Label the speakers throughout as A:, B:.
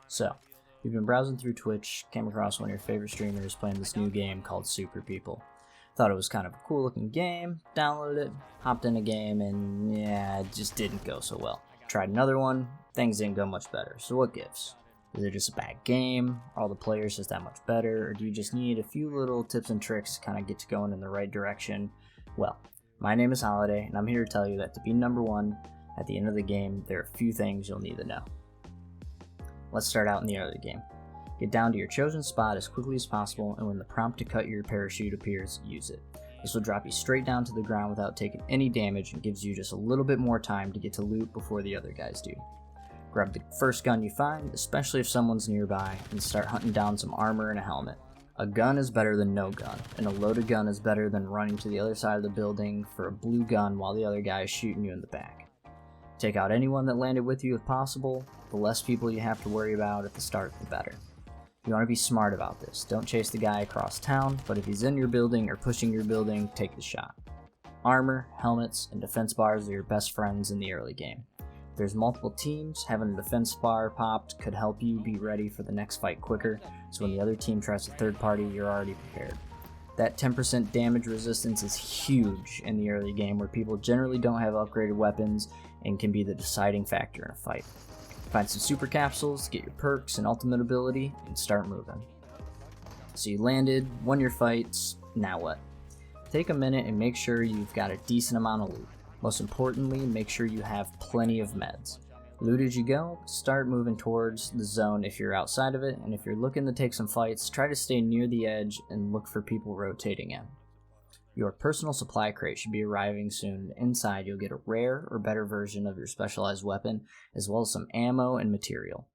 A: So, you've been browsing through Twitch, came across one of your favorite streamers playing this new game called Super People. Thought it was kind of a cool looking game, downloaded it, hopped in a game, and yeah, it just didn't go so well. Tried another one, things didn't go much better, so what gives? Is it just a bad game? Are all the players just that much better? Or do you just need a few little tips and tricks to kind of get you going in the right direction? Well, my name is Holiday, and I'm here to tell you that to be number one at the end of the game, there are a few things you'll need to know. Let's start out in the early game. Get down to your chosen spot as quickly as possible, and when the prompt to cut your parachute appears, use it. This will drop you straight down to the ground without taking any damage and gives you just a little bit more time to get to loot before the other guys do. Grab the first gun you find, especially if someone's nearby, and start hunting down some armor and a helmet. A gun is better than no gun, and a loaded gun is better than running to the other side of the building for a blue gun while the other guy is shooting you in the back. Take out anyone that landed with you if possible. The less people you have to worry about at the start, the better. You want to be smart about this. Don't chase the guy across town, but if he's in your building or pushing your building, take the shot. Armor, helmets, and defense bars are your best friends in the early game. If there's multiple teams, having a defense bar popped could help you be ready for the next fight quicker, so when the other team tries to third party, you're already prepared. That 10% damage resistance is huge in the early game where people generally don't have upgraded weapons and can be the deciding factor in a fight. Find some super capsules, get your perks and ultimate ability, and start moving. So you landed, won your fights, now what? Take a minute and make sure you've got a decent amount of loot. Most importantly, make sure you have plenty of meds. Loot as you go, start moving towards the zone if you're outside of it, and if you're looking to take some fights, try to stay near the edge and look for people rotating in. Your personal supply crate should be arriving soon. Inside you'll get a rare or better version of your specialized weapon, as well as some ammo and material.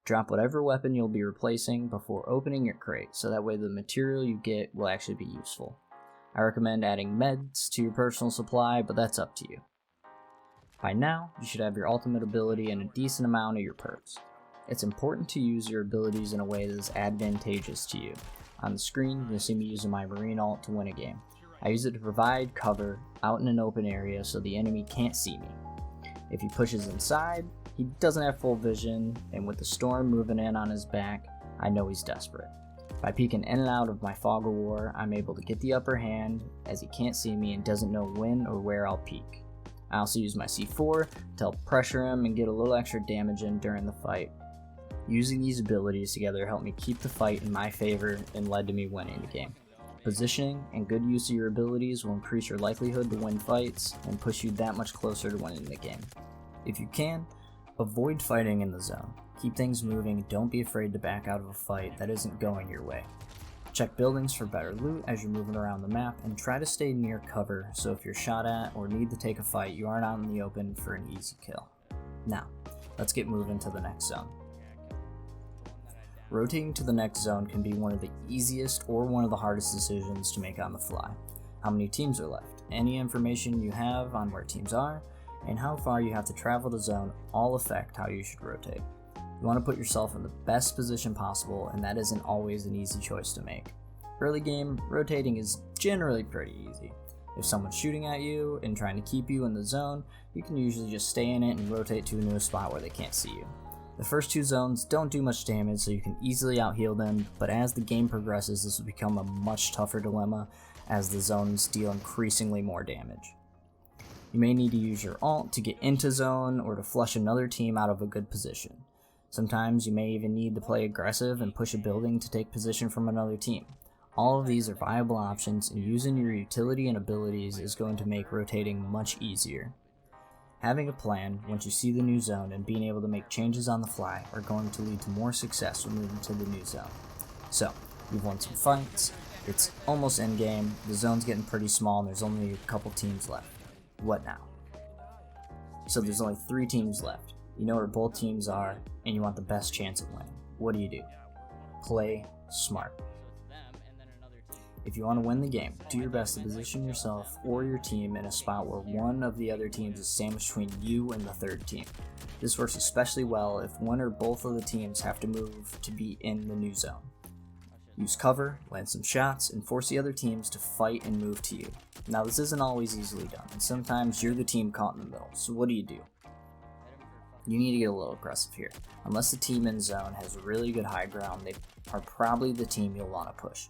A: Drop whatever weapon you'll be replacing before opening your crate, so that way the material you get will actually be useful. I recommend adding meds to your personal supply, but that's up to you. By now, you should have your ultimate ability and a decent amount of your perks. It's important to use your abilities in a way that is advantageous to you. On the screen, you'll see me using my Marine Alt to win a game. I use it to provide cover out in an open area so the enemy can't see me. If he pushes inside, he doesn't have full vision, and with the storm moving in on his back, I know he's desperate. By peeking in and out of my fog of war, I'm able to get the upper hand as he can't see me and doesn't know when or where I'll peek. I also use my C4 to help pressure him and get a little extra damage in during the fight. Using these abilities together helped me keep the fight in my favor and led to me winning the game. Positioning and good use of your abilities will increase your likelihood to win fights and push you that much closer to winning the game. If you can, avoid fighting in the zone. Keep things moving, don't be afraid to back out of a fight that isn't going your way. Check buildings for better loot as you're moving around the map, and try to stay near cover so if you're shot at or need to take a fight, you aren't out in the open for an easy kill. Now, let's get moving to the next zone. Rotating to the next zone can be one of the easiest or one of the hardest decisions to make on the fly. How many teams are left, any information you have on where teams are, and how far you have to travel to zone all affect how you should rotate. You want to put yourself in the best position possible, and that isn't always an easy choice to make. Early game, rotating is generally pretty easy. If someone's shooting at you and trying to keep you in the zone, you can usually just stay in it and rotate to a new spot where they can't see you. The first two zones don't do much damage, so you can easily out-heal them, but as the game progresses, this will become a much tougher dilemma as the zones deal increasingly more damage. You may need to use your ult to get into zone or to flush another team out of a good position. Sometimes you may even need to play aggressive and push a building to take position from another team. All of these are viable options, and using your utility and abilities is going to make rotating much easier. Having a plan once you see the new zone and being able to make changes on the fly are going to lead to more success when moving to the new zone. So, you've won some fights, it's almost endgame, the zone's getting pretty small and there's only a couple teams left. What now? So there's only 3 teams left. You know where both teams are, and you want the best chance of winning. What do? Play smart. If you want to win the game, do your best to position yourself or your team in a spot where one of the other teams is sandwiched between you and the third team. This works especially well if one or both of the teams have to move to be in the new zone. Use cover, land some shots, and force the other teams to fight and move to you. Now this isn't always easily done, and sometimes you're the team caught in the middle, so what do? You need to get a little aggressive here. Unless the team in zone has really good high ground, they are probably the team you'll want to push.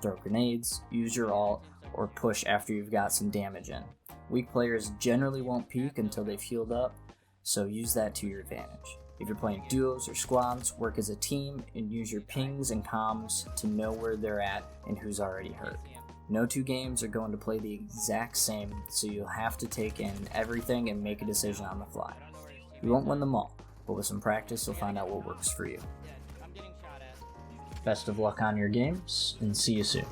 A: Throw grenades, use your ult, or push after you've got some damage in. Weak players generally won't peek until they've healed up, so use that to your advantage. If you're playing duos or squads, work as a team and use your pings and comms to know where they're at and who's already hurt. No two games are going to play the exact same, so you'll have to take in everything and make a decision on the fly. You won't win them all, but with some practice you'll find out what works for you. Best of luck on your games, and see you soon.